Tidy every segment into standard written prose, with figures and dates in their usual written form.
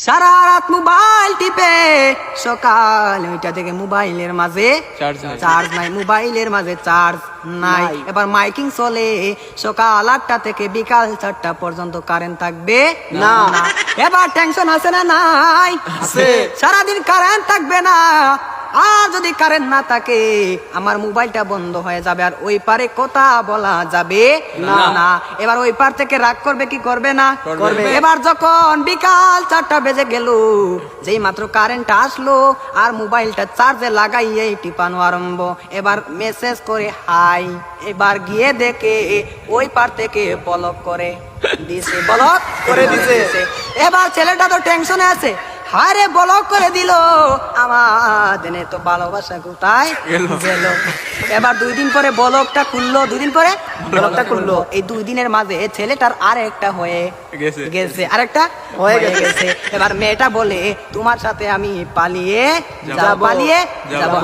সারা রাত মোবাইল টিপে সকাল 9টা থেকে মোবাইলের মাঝে চার্জ নাই, মোবাইলের মাঝে চার্জ নাই। এবার মাইকিং চলে সকাল 8টা থেকে বিকাল 4টা পর্যন্ত কারেন্ট থাকবে না। এবার টেনশন আছে না নাই? সারাদিন কারেন্ট থাকবে না, আর যদি কারেন্ট না থাকে আমার মোবাইলটা বন্ধ হয়ে যাবে, আর ওই পারে কথা বলা যাবে না। এবার ওই পার থেকে রাগ করবে কি করবে না? করবে। এবার যখন বিকাল 4টা বেজে গেল, যেই মাত্র কারেন্ট আসলো আর মোবাইলটা চার্জে লাগাইয়ে টিপানো আরম্ভ, এবার মেসেজ করে হাই। এবার গিয়ে দেখে ওই পার থেকে ব্লক করে দিছে, ব্লক করে দিছে। এবার ছেলেটা তো টেনশনে আছে, হারে ব্লক করে দিল, আমাদের তো ভালোবাসা কোথায় গেল। এবার 2 দিন পরে ব্লকটা খুললো, 2 দিন পরে ব্লকটা খুললো। এই 2 দিনের মাঝে ছেলেটার আরেকটা হয়ে গেছে, আরেকটা হয়ে গেছে। এবার মেয়েটা বলে তোমার সাথে আমি পালিয়ে যাব,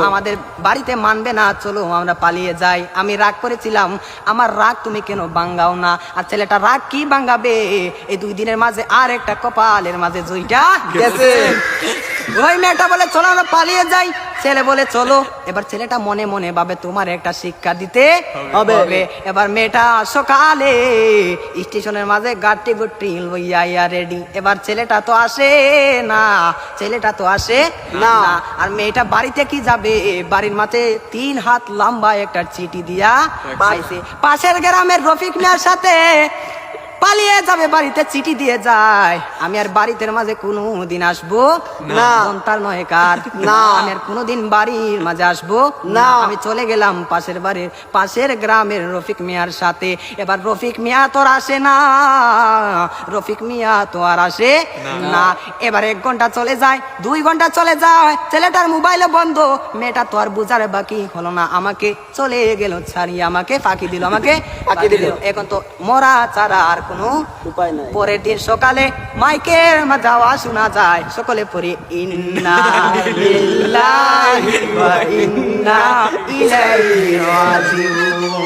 আমাদের বাড়িতে মানবে না, চলো আমরা পালিয়ে যাই। আমি রাগ করেছিলাম, আমার রাগ তুমি কেন ভাঙ্গাও না? আর ছেলেটা রাগ কি ভাঙ্গাবে, এই 2 দিনের মাঝে আরেকটা কপালের মাঝে জয়টা গেছে। ওই মেয়েটা বলে চলো আমরা পালিয়ে যাই, ছেলে বলে চলো। এবার ছেলেটা মনে মনে ভাবে তোমার একটা শিক্ষা দিতে হবে। এবার মেয়েটা সকালে স্টেশনের মাঝে গাড়ি গুটি লইয়া রেডি। এবার ছেলেটা তো আসে না, আর মেয়েটা বাড়িতে কি যাবে, বাড়ির মাঝে 3 হাত লম্বা একটা চিঠি দিয়া পাইছে। পাশের গ্রামের রফিক মিয়ার সাথে পালিয়ে যাবে, বাড়িতে চিঠি দিয়ে যায়, আমি আর বাড়িতে মাঝে কোনোদিন আসবো না। তার নয় কার না, আমি আর কোনোদিন বাড়ির মাঝে আসবো না। আমি চলে গেলাম পাশের গ্রামের রফিক মিয়ার সাথে। এবার রফিক মিয়া তো আর আসে না, এবার 1 ঘন্টা চলে যায়, 2 ঘন্টা চলে যায়, ছেলেটার মোবাইলে বন্ধ। মেয়েটা তো আর বুঝার বাকি হলো না, আমাকে চলে গেল ছাড়িয়ে, আমাকে ফাঁকি দিল। এখন তো মরা ছাড়া আর কোনো উপায় নাই। পরের দিন সকালে মাইকের মাঝে আওয়াজ শোনা যায়, সকলে পড়ে ইন্না লিল্লাহি ওয়া ইন্না ইলাইহি রাজিউন।